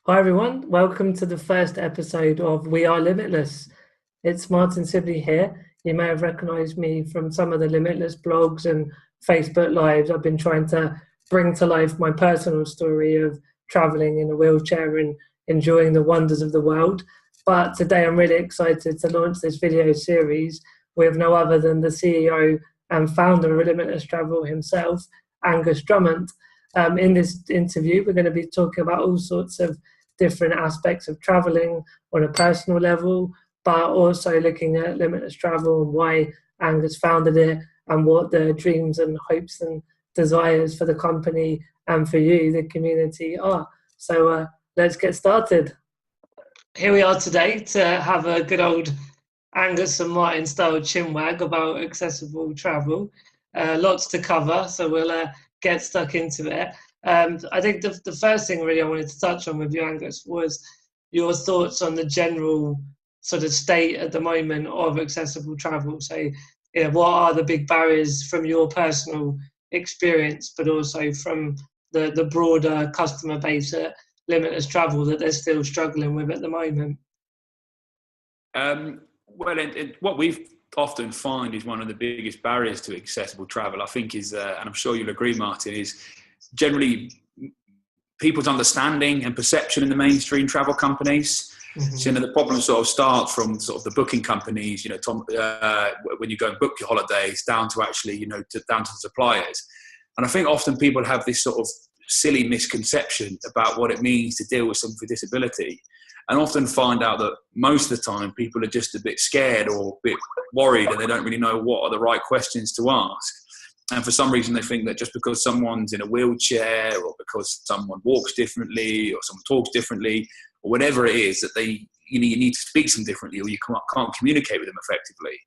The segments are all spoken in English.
Hi everyone, welcome to the first episode of We Are Limitless. It's Martin Sibley here. You may have recognized me from some of the Limitless blogs and Facebook Lives. I've been trying to bring to life my personal story of traveling in a wheelchair and enjoying the wonders of the world. But today I'm really excited to launch this video series with no other than the CEO and founder of Limitless Travel himself, Angus Drummond. In this interview, we're going to be talking about all sorts of different aspects of traveling on a personal level, but also looking at limitless travel and why Angus founded it and what the dreams and hopes and desires for the company and for you, the community, are. So let's get started. Here we are today to have a good old Angus and Martin style chinwag about accessible travel. Lots to cover, so we'll get stuck into it. I think the first thing really I wanted to touch on with you, Angus, was your thoughts on the general sort of state at the moment of accessible travel. So, what are the big barriers from your personal experience, but also from the broader customer base at Limitless Travel that they're still struggling with at the moment? What we've often find is one of the biggest barriers to accessible travel, I think, is, and I'm sure you'll agree, Martin, is generally people's understanding and perception in the mainstream travel companies. Mm-hmm. So, the problem sort of starts from sort of the booking companies, when you go and book your holidays, down to actually, down to the suppliers. And I think often people have this sort of silly misconception about what it means to deal with someone with disability, and often find out that most of the time people are just a bit scared or a bit worried and they don't really know what are the right questions to ask. And for some reason they think that just because someone's in a wheelchair or because someone walks differently or someone talks differently or whatever it is, that you need to speak to them differently or you can't communicate with them effectively.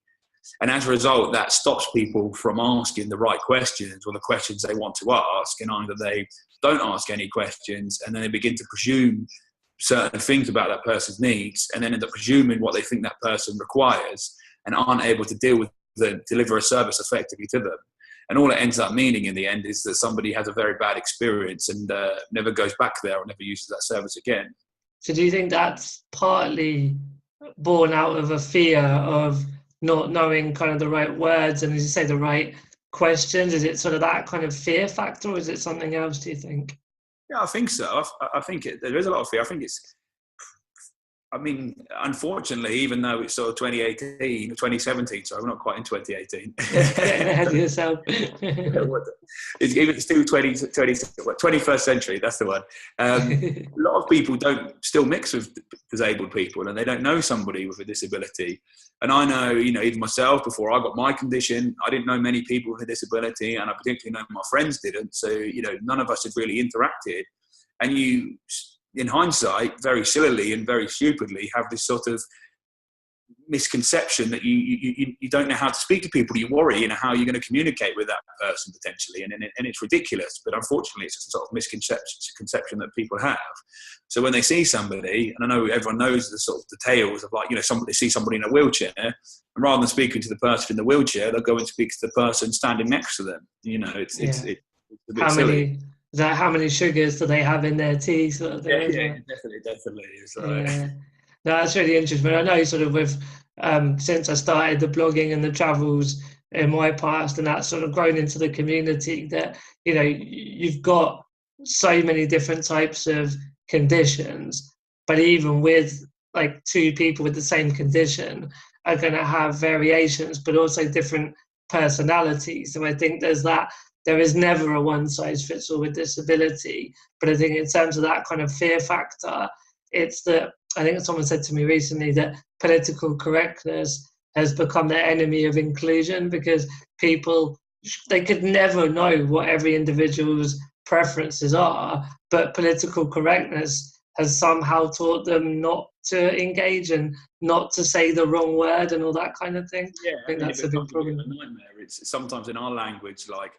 And as a result, that stops people from asking the right questions or the questions they want to ask, and either they don't ask any questions and then they begin to presume certain things about that person's needs and then end up presuming what they think that person requires and aren't able to deliver a service effectively to them. And all it ends up meaning in the end is that somebody has a very bad experience and never goes back there or never uses that service again. So do you think that's partly born out of a fear of not knowing kind of the right words and, as you say, the right questions? Is it sort of that kind of fear factor, or is it something else, do you think? Yeah, I think so. I think there is a lot of fear. Unfortunately, even though it's sort of 2018, 2017, so I'm not quite in 2018. Getting ahead of yourself. It's still 21st century, that's the one. A lot of people don't still mix with disabled people and they don't know somebody with a disability. And I know, even myself, before I got my condition, I didn't know many people with a disability, and I particularly know my friends didn't. So, none of us had really interacted. And you, in hindsight, very sillily and very stupidly, have this sort of misconception that you don't know how to speak to people. You worry, how you're going to communicate with that person potentially, and it's ridiculous. But unfortunately, it's a sort of misconception that people have. So when they see somebody, and I know everyone knows the sort of details of somebody see somebody in a wheelchair, and rather than speaking to the person in the wheelchair, they'll go and speak to the person standing next to them. It's a bit silly. How many sugars do they have in their tea? Sort of thing, yeah, definitely. It's right. Yeah. No, that's really interesting. But I know sort of with since I started the blogging and the travels in my past, and that's sort of grown into the community, that you've got so many different types of conditions, but even with like two people with the same condition are going to have variations, but also different personalities. So I think there is never a one size fits all with disability. But I think in terms of that kind of fear factor, it's that I think someone said to me recently that political correctness has become the enemy of inclusion, because they could never know what every individual's preferences are, but political correctness has somehow taught them not to engage and not to say the wrong word and all that kind of thing. Yeah, I think that's a big problem. A nightmare. It's sometimes in our language, like,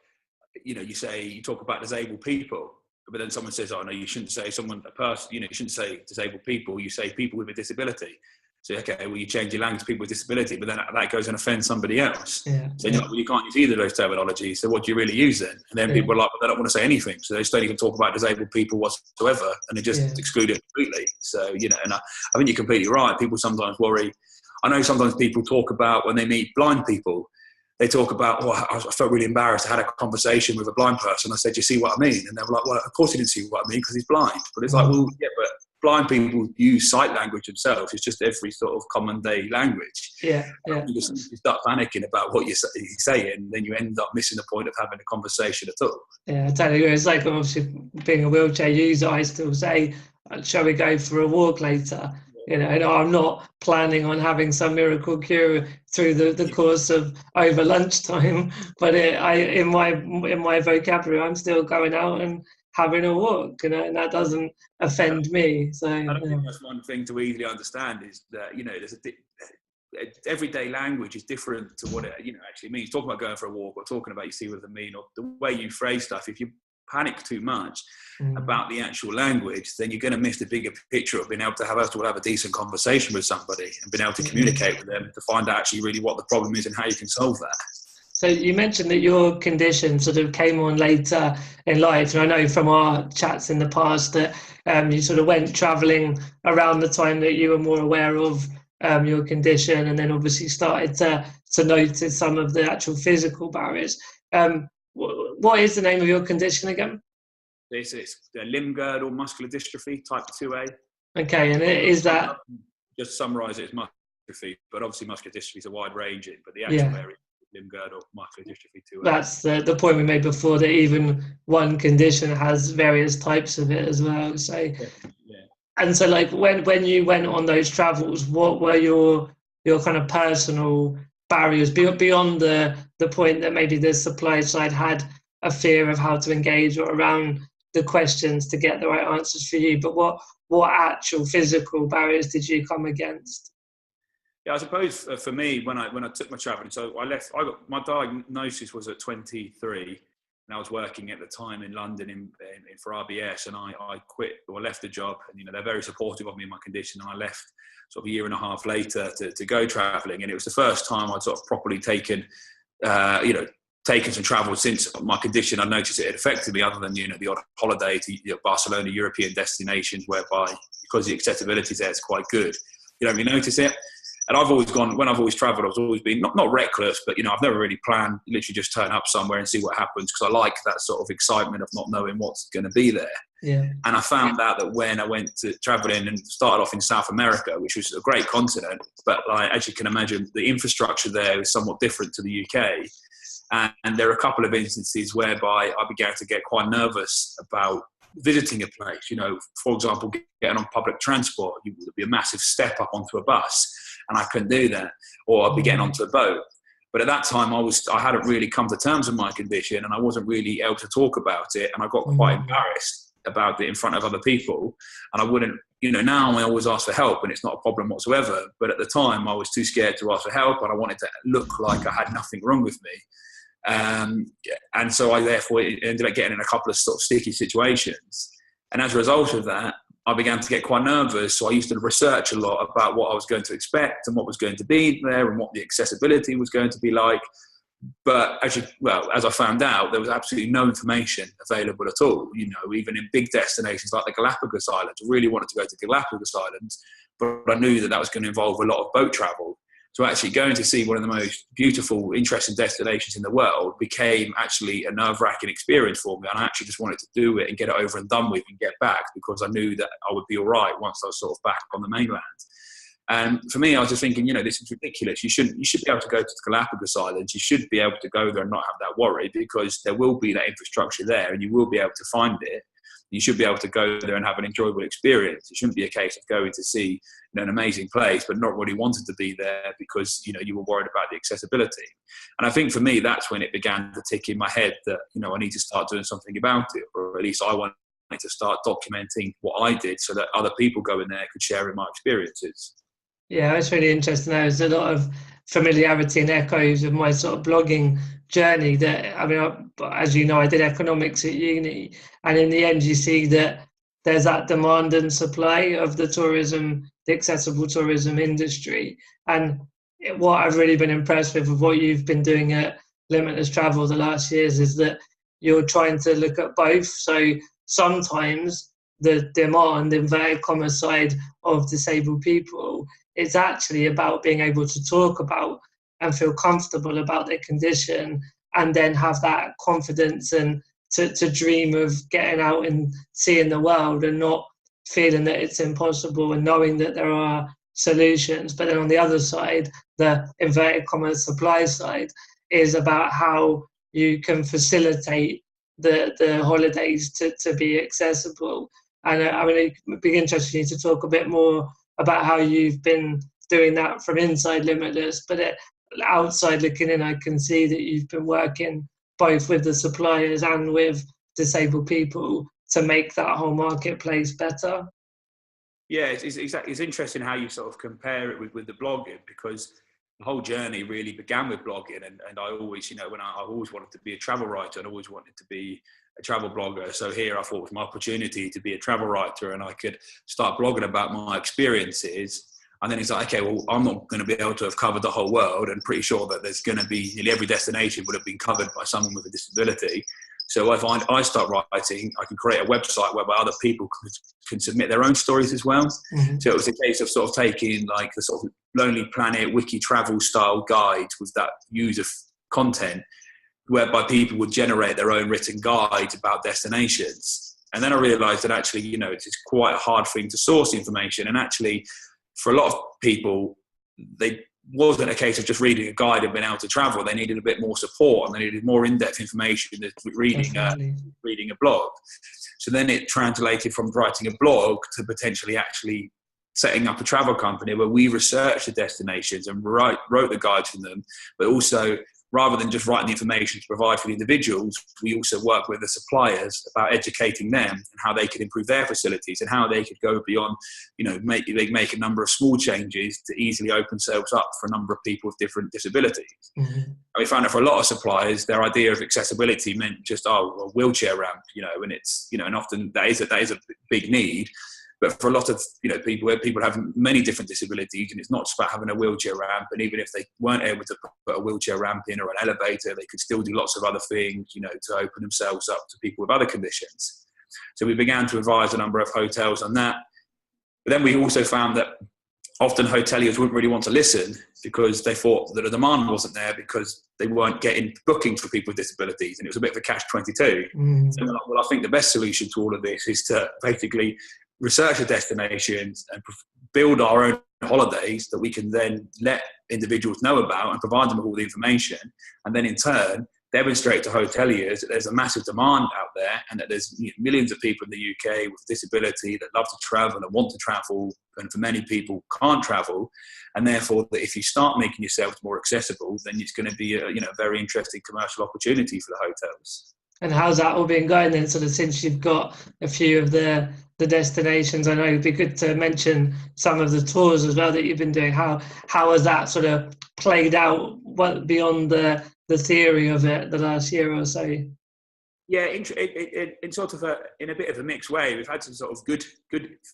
you talk about disabled people, but then someone says, oh no, you shouldn't say you shouldn't say disabled people, you say people with a disability. So, okay, well, you change your language to people with disability, but then that goes and offends somebody else. Yeah. So you're like, well, you can't use either of those terminologies. So what do you really use then? And then people are like, well, they don't want to say anything. So they just don't even talk about disabled people whatsoever, and they just exclude it completely. So, you know, and I think you're completely right. People sometimes worry. I know sometimes people talk about when they meet blind people, they talk about, oh, I felt really embarrassed. I had a conversation with a blind person. I said, you see what I mean? And they were like, well, of course he didn't see what I mean because he's blind. But it's like, well, yeah, but blind people use sight language themselves. It's just every sort of common day language. Yeah. You start panicking about what you're saying, and then you end up missing the point of having a conversation at all. Yeah, I totally agree. It's like, obviously, being a wheelchair user, I still say, shall we go for a walk later? You know, and I'm not planning on having some miracle cure through the course of over lunchtime, but in my vocabulary, I'm still going out and having a walk, you know, and that doesn't offend me. So I don't think that's one thing to easily understand is that, you know, there's everyday language is different to what it, you know, actually means. Talking about going for a walk or talking about you see what I mean, or the way you phrase stuff. If you panic too much about the actual language, then you're going to miss the bigger picture of being able to have a decent conversation with somebody and being able to communicate with them to find out actually really what the problem is and how you can solve that. So you mentioned that your condition sort of came on later in life, and I know from our chats in the past that you sort of went travelling around the time that you were more aware of your condition, and then obviously started to notice some of the actual physical barriers. What is the name of your condition again? It's limb girdle muscular dystrophy type 2A. Okay, and is that... Just summarise it as muscular dystrophy, but obviously muscular dystrophy is a wide ranging, but the actual area is limb girdle muscular dystrophy 2A. That's the point we made before, that even one condition has various types of it as well. So, and so like when you went on those travels, what were your kind of personal barriers beyond the point that maybe the supply side had a fear of how to engage or around the questions to get the right answers for you, but what actual physical barriers did you come against? Yeah, I suppose for me, when I took my travelling, so I got my diagnosis was at 23, and I was working at the time in London for RBS, and I quit or left the job, and you know they're very supportive of me in my condition, and I left sort of a year and a half later to go travelling, and it was the first time I'd sort of properly taken some travel since my condition. I noticed it had affected me, other than, you know, the odd holiday to Barcelona, European destinations, whereby because the accessibility there is quite good, you don't really notice it. And I've always travelled, I've always been not reckless, but, you know, I've never really planned, literally just turn up somewhere and see what happens, because I like that sort of excitement of not knowing what's going to be there. Yeah. And I found out that when I went to travelling and started off in South America, which was a great continent, but like, as you can imagine, the infrastructure there is somewhat different to the UK. And there are a couple of instances whereby I began to get quite nervous about visiting a place. You know, for example, getting on public transport, it would be a massive step up onto a bus, and I couldn't do that. Or I'd be getting onto a boat. But at that time, I hadn't really come to terms with my condition, and I wasn't really able to talk about it, and I got quite embarrassed about it in front of other people. And I wouldn't, you know, now I always ask for help, and it's not a problem whatsoever. But at the time, I was too scared to ask for help, and I wanted to look like I had nothing wrong with me. And so I therefore ended up getting in a couple of sort of sticky situations. And as a result of that, I began to get quite nervous. So I used to research a lot about what I was going to expect and what was going to be there and what the accessibility was going to be like. But as I found out, there was absolutely no information available at all. You know, even in big destinations like the Galapagos Islands, I really wanted to go to the Galapagos Islands, but I knew that was going to involve a lot of boat travel. So actually going to see one of the most beautiful, interesting destinations in the world became actually a nerve-wracking experience for me. And I actually just wanted to do it and get it over and done with and get back, because I knew that I would be all right once I was sort of back on the mainland. And for me, I was just thinking, you know, this is ridiculous. You should be able to go to the Galapagos Islands. You should be able to go there and not have that worry, because there will be that infrastructure there and you will be able to find it. You should be able to go there and have an enjoyable experience. It shouldn't be a case of going to see, you know, an amazing place, but not really wanted to be there because, you know, you were worried about the accessibility. And I think for me, that's when it began to tick in my head that, you know, I need to start doing something about it, or at least I wanted to start documenting what I did so that other people going there could share in my experiences. Yeah, it's really interesting. There's a lot of familiarity and echoes of my sort of blogging journey. That, I mean, as you know, I did economics at uni, and in the end, you see that there's that demand and supply of the accessible tourism industry. And what I've really been impressed with what you've been doing at Limitless Travel the last years is that you're trying to look at both. So sometimes the demand, inverted commas, side of disabled people, it's actually about being able to talk about and feel comfortable about their condition, and then have that confidence and to dream of getting out and seeing the world, and not feeling that it's impossible, and knowing that there are solutions. But then on the other side, the inverted commas supply side is about how you can facilitate the holidays to be accessible. And I mean, it'd be interesting to talk a bit more about how you've been doing that from inside Limitless, but outside looking in, I can see that you've been working both with the suppliers and with disabled people to make that whole marketplace better. Yeah, it's exactly. It's interesting how you sort of compare it with the blogging, because the whole journey really began with blogging, and I always, when I always wanted to be a travel writer and always wanted to be a travel blogger. So here I thought it was my opportunity to be a travel writer, and I could start blogging about my experiences. And then it's like, okay, well, I'm not going to be able to have covered the whole world, and pretty sure that there's going to be nearly every destination would have been covered by someone with a disability. So if I start writing, I can create a website whereby other people can submit their own stories as well. Mm-hmm. So it was a case of sort of taking like the sort of Lonely Planet wiki travel style guide with that user content, whereby people would generate their own written guides about destinations. And then I realized that actually, it's quite a hard thing to source information. And actually, for a lot of people, they wasn't a case of just reading a guide and being able to travel. They needed a bit more support, and they needed more in-depth information than reading a blog. So then it translated from writing a blog to potentially actually setting up a travel company where we researched the destinations and wrote the guides for them, but also, rather than just writing the information to provide for the individuals, we also work with the suppliers about educating them and how they could improve their facilities and how they could go beyond, make a number of small changes to easily open themselves up for a number of people with different disabilities. Mm-hmm. And we found that for a lot of suppliers, their idea of accessibility meant just, a wheelchair ramp, and it's, and often that is a big need. But for a lot of people, where people have many different disabilities, and it's not just about having a wheelchair ramp. And even if they weren't able to put a wheelchair ramp in or an elevator, they could still do lots of other things, to open themselves up to people with other conditions. So we began to advise a number of hotels on that. But then we also found that often hoteliers wouldn't really want to listen because they thought that the demand wasn't there because they weren't getting bookings for people with disabilities, and it was a bit of a catch-22. Mm. So we're like, well, I think the best solution to all of this is to basically research the destinations and build our own holidays that we can then let individuals know about and provide them with all the information, and then in turn demonstrate to hoteliers that there's a massive demand out there, and that there's millions of people in the UK with disability that love to travel and want to travel, and for many people can't travel, and therefore that if you start making yourself more accessible, then it's going to be a very interesting commercial opportunity for the hotels. And how's that all been going then, sort of since you've got a few of the destinations? I know it'd be good to mention some of the tours as well that you've been doing. How has that sort of played out beyond the theory of it the last year or so? Yeah, in sort of in a bit of a mixed way. We've had some sort of good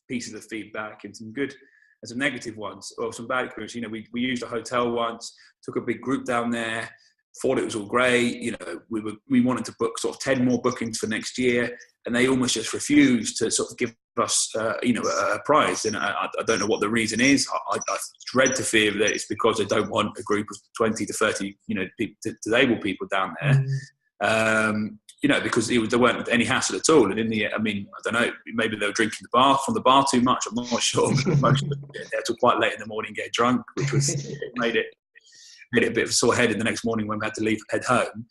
pieces of feedback and some good and some negative ones, or some bad experiences. We used a hotel once, took a big group down there, thought it was all great. We wanted to book sort of 10 more bookings for next year, and they almost just refused to sort of give us, a prize. And I don't know what the reason is. I dread to fear that it's because they don't want a group of 20 to 30, disabled people down there. Because there weren't any hassle at all. And in the, I don't know, maybe they were drinking from the bar too much. I'm not sure. Most of them were there till quite late in the morning, get drunk, which was made it a bit of a sore head in the next morning when we had to head home.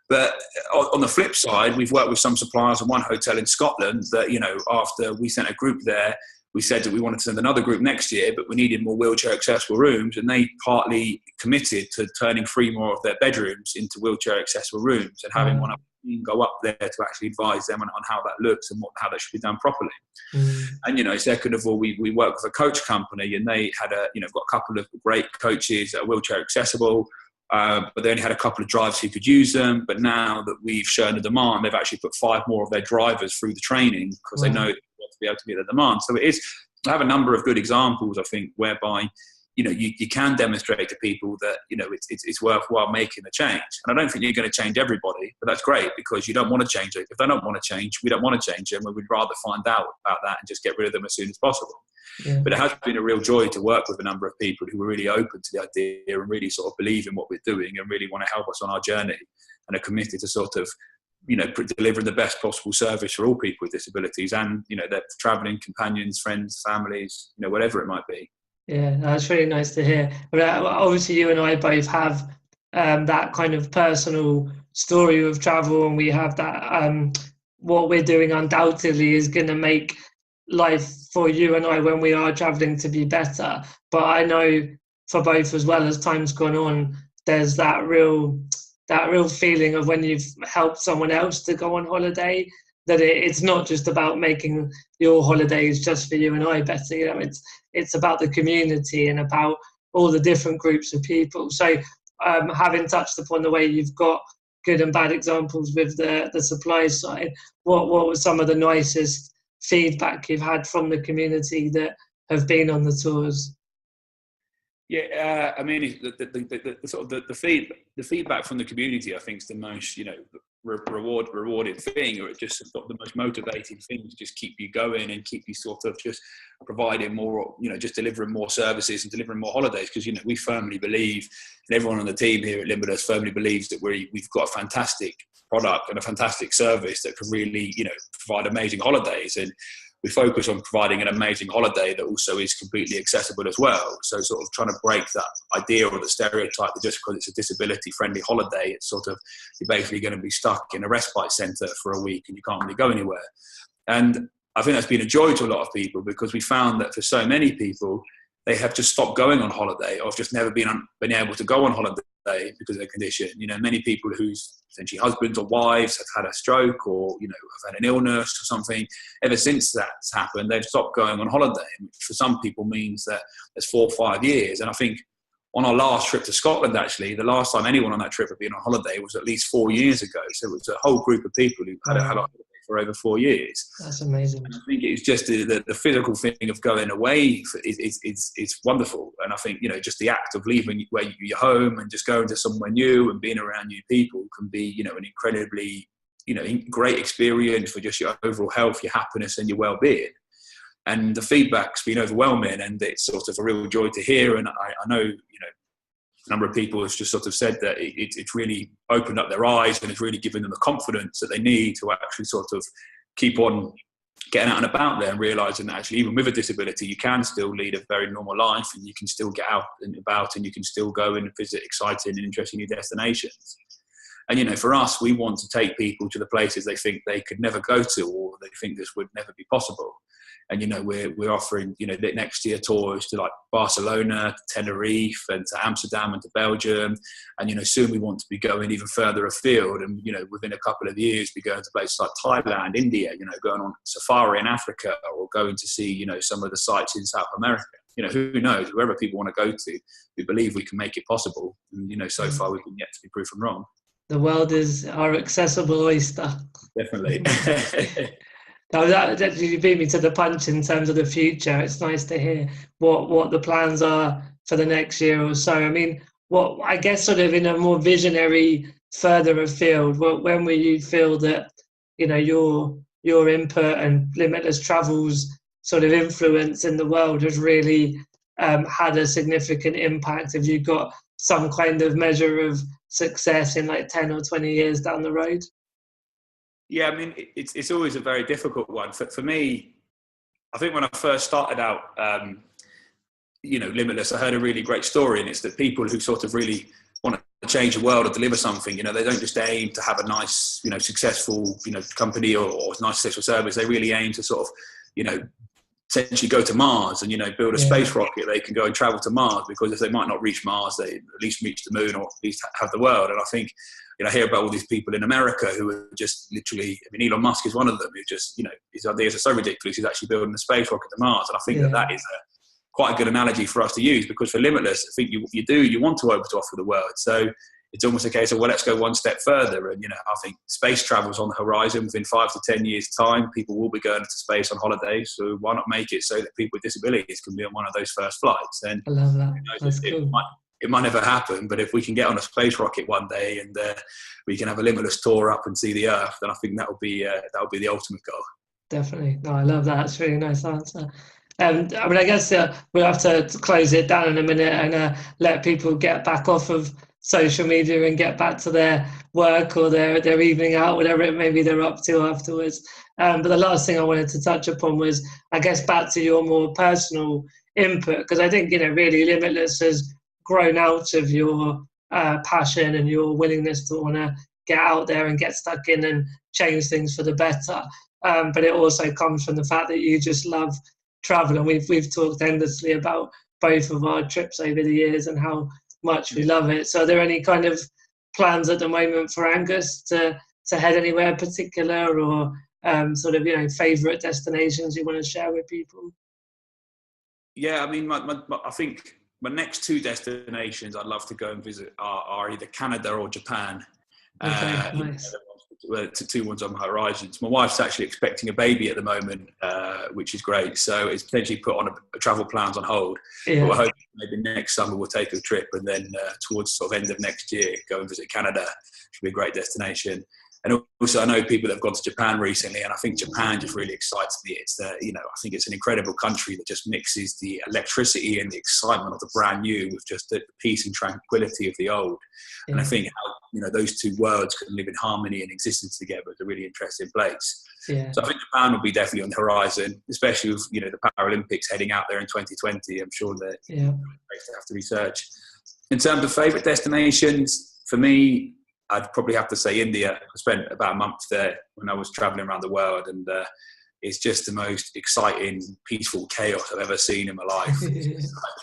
But on the flip side, we've worked with some suppliers and one hotel in Scotland that, after we sent a group there, we said that we wanted to send another group next year, but we needed more wheelchair accessible rooms. And they partly committed to turning 3 more of their bedrooms into wheelchair accessible rooms and having one go up there to actually advise them on how that looks and how that should be done properly. And, second of all, we work with a coach company, and they had got a couple of great coaches that are wheelchair accessible, but they only had a couple of drivers who could use them. But now that we've shown the demand, they've actually put 5 more of their drivers through the training because they know be able to meet the demand. So I have a number of good examples, I think, whereby, you can demonstrate to people that, it's worthwhile making a change. And I don't think you're going to change everybody, but that's great, because you don't want to change it. If they don't want to change, we don't want to change them, and we'd rather find out about that and just get rid of them as soon as possible. Yeah. But it has been a real joy to work with a number of people who are really open to the idea and really sort of believe in what we're doing and really want to help us on our journey, and are committed to sort of, delivering the best possible service for all people with disabilities, and, their travelling companions, friends, families, whatever it might be. Yeah, that's really nice to hear. Obviously, you and I both have that kind of personal story of travel, and we have that. What we're doing undoubtedly is going to make life for you and I when we are traveling to be better. But I know for both, as well, as time's gone on, there's that real feeling of when you've helped someone else to go on holiday, that it's not just about making your holidays just for you and I better. It's about the community and about all the different groups of people. So having touched upon the way you've got good and bad examples with the supply side, what was some of the nicest feedback you've had from the community that have been on the tours? Yeah, I mean, the feedback from the community, I think, is the most, rewarding thing, or it just sort of the most motivating thing to just keep you going and keep you sort of just providing more, just delivering more services and delivering more holidays. Because, we firmly believe, and everyone on the team here at Limitless firmly believes, that we've got a fantastic product and a fantastic service that can really, provide amazing holidays. And we focus on providing an amazing holiday that also is completely accessible as well. So sort of trying to break that idea or the stereotype that just because it's a disability-friendly holiday, it's sort of, you're basically going to be stuck in a respite centre for a week and you can't really go anywhere. And I think that's been a joy to a lot of people, because we found that for so many people, they have just stopped going on holiday, or have just never been able to go on holiday because of their condition. Many people whose essentially husbands or wives have had a stroke, or have had an illness or something. Ever since that's happened, they've stopped going on holiday, which for some people means that there's 4 or 5 years. And I think on our last trip to Scotland, actually, the last time anyone on that trip had been on holiday was at least 4 years ago. So it was a whole group of people who had a holiday for over 4 years. That's amazing. And I think it's just the physical thing of going away it's wonderful. And I think, just the act of leaving your home and just going to somewhere new and being around new people can be, an incredibly, great experience for just your overall health, your happiness and your well-being. And the feedback's been overwhelming, and it's sort of a real joy to hear. And I know, a number of people have just sort of said that it's really opened up their eyes, and it's really given them the confidence that they need to actually sort of keep on getting out and about there, and realising that actually even with a disability, you can still lead a very normal life, and you can still get out and about, and you can still go and visit exciting and interesting new destinations. And, for us, we want to take people to the places they think they could never go to, or they think this would never be possible. And, we're offering, next year tours to like Barcelona, to Tenerife, and to Amsterdam and to Belgium. And, soon we want to be going even further afield. And, within a couple of years, be going to places like Thailand, India, going on safari in Africa, or going to see, some of the sites in South America. Who knows, wherever people want to go to, we believe we can make it possible. And, so far we've been yet to be proven wrong. The world is our accessible oyster. Definitely. Now that you beat me to the punch in terms of the future. It's nice to hear what the plans are for the next year or so. I mean, what I guess sort of in a more visionary, further afield, when will you feel that your input and Limitless Travel's sort of influence in the world has really had a significant impact? Have you got some kind of measure of success in like 10 or 20 years down the road? Yeah, I mean, it's always a very difficult one. For me, I think when I first started out, Limitless, I heard a really great story, and it's that people who sort of really want to change the world or deliver something, they don't just aim to have a nice, successful, company or nice successful service. They really aim to sort of, essentially go to Mars and, build a space rocket. They can go and travel to Mars, because if they might not reach Mars, they at least reach the moon, or at least have the world. And I think, I hear about all these people in America who are just literally, Elon Musk is one of them, who just, his ideas are so ridiculous, he's actually building a space rocket to Mars. And I think that is quite a good analogy for us to use, because for Limitless, I think you want to open to offer the world. So it's almost a case of, well, let's go one step further. And, I think space travel is on the horizon. Within 5 to 10 years' time, people will be going into space on holidays. So why not make it so that people with disabilities can be on one of those first flights? And I love that. That's cool. It might never happen, but if we can get on a space rocket one day and we can have a limitless tour up and see the Earth, then I think that would be the ultimate goal. Definitely. No, I love that. That's a really nice answer. I guess we'll have to close it down in a minute and let people get back off of social media and get back to their work or their evening out, whatever it may be they're up to afterwards. But the last thing I wanted to touch upon was, I guess, back to your more personal input, because I think, really Limitless has grown out of your passion and your willingness to want to get out there and get stuck in and change things for the better. But it also comes from the fact that you just love travel, and we've talked endlessly about both of our trips over the years and how much we love it. So are there any kind of plans at the moment for Angus to head anywhere particular, or favourite destinations you want to share with people? Yeah, I mean, I think my next 2 destinations I'd love to go and visit are either Canada or Japan. Okay, nice. Two ones on my horizons. My wife's actually expecting a baby at the moment, which is great. So it's potentially put on a travel plans on hold. Yeah. But we're hoping maybe next summer we'll take a trip, and then towards sort of end of next year go and visit Canada, which would be a great destination. And also, I know people that have gone to Japan recently, and I think Japan just really excites me. It's I think it's an incredible country that just mixes the electricity and the excitement of the brand new with just the peace and tranquility of the old. Yeah. And I think how those two worlds can live in harmony and existence together is a really interesting place. Yeah. So I think Japan will be definitely on the horizon, especially with the Paralympics heading out there in 2020. I'm sure that place to have to research. In terms of favourite destinations, for me, I'd probably have to say India. I spent about a month there when I was travelling around the world, and it's just the most exciting, peaceful chaos I've ever seen in my life.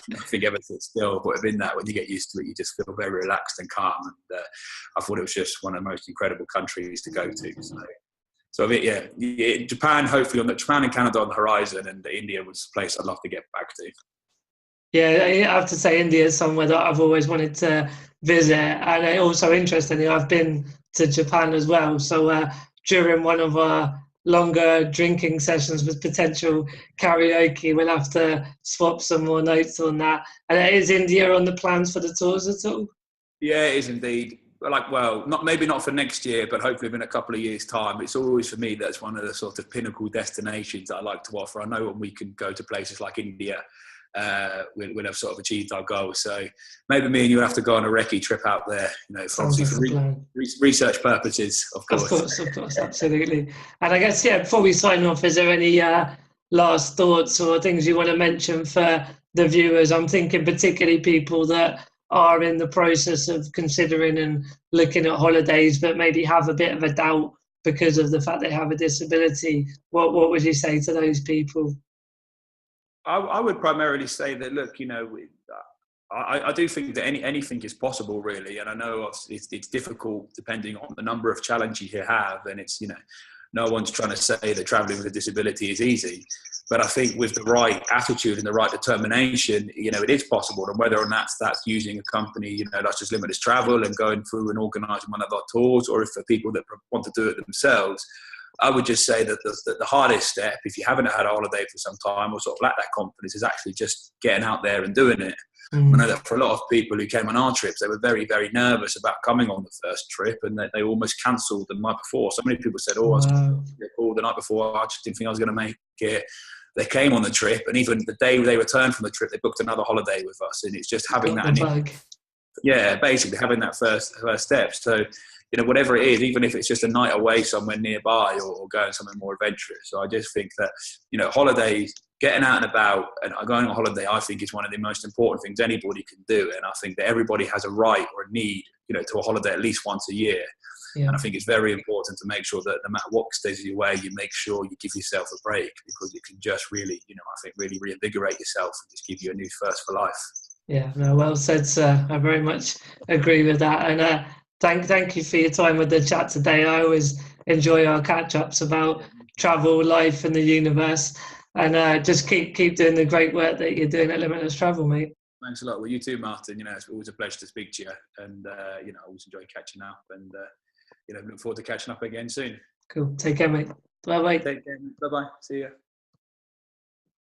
Nothing ever sits still, but within that, when you get used to it, you just feel very relaxed and calm. And I thought it was just one of the most incredible countries to go to. So Japan, hopefully Japan and Canada on the horizon, and India was a place I'd love to get back to. Yeah, I have to say India is somewhere that I've always wanted to visit, and also interestingly, I've been to Japan as well. So during one of our longer drinking sessions with potential karaoke, we'll have to swap some more notes on that. And is India on the plans for the tours at all? Yeah, it is indeed. Maybe not for next year, but hopefully in a couple of years' time. It's always, for me, that's one of the sort of pinnacle destinations I like to offer. I know when we can go to places like India, we'll have sort of achieved our goal. So maybe me and you will have to go on a recce trip out there, for research purposes, of course. Of course, absolutely. And I guess, before we sign off, is there any last thoughts or things you want to mention for the viewers? I'm thinking particularly people that are in the process of considering and looking at holidays, but maybe have a bit of a doubt because of the fact they have a disability. What would you say to those people? I would primarily say that, look, I do think that anything is possible, really. And I know it's difficult depending on the number of challenges you have. And it's, no one's trying to say that traveling with a disability is easy. But I think with the right attitude and the right determination, it is possible. And whether or not that's using a company, that's just Limitless Travel and going through and organising one of our tours, or if for people that want to do it themselves, I would just say that the hardest step, if you haven't had a holiday for some time or sort of lack that confidence, is actually just getting out there and doing it. I know that for a lot of people who came on our trips, they were very, very nervous about coming on the first trip, and they almost cancelled the night before. So many people said, I was going to get called the night before. I just didn't think I was going to make it. They came on the trip, and even the day they returned from the trip, they booked another holiday with us. And it's just having that. Basically having that first step. So, whatever it is, even if it's just a night away somewhere nearby or going somewhere more adventurous. So I just think that, holidays, getting out and about and going on holiday, I think is one of the most important things anybody can do. And I think that everybody has a right or a need, to a holiday at least once a year. Yeah. And I think it's very important to make sure that no matter what stays your way, you make sure you give yourself a break, because it can just really, I think really reinvigorate yourself and just give you a new thirst for life. Yeah, no, well said, sir. I very much agree with that. And thank you for your time with the chat today. I always enjoy our catch-ups about travel, life and the universe. And just keep doing the great work that you're doing at Limitless Travel, mate. Thanks a lot. Well, you too, Martin. It's always a pleasure to speak to you, and I always enjoy catching up, and look forward to catching up again soon. Cool. Take care, mate. Bye bye. Take care. Bye bye. See you.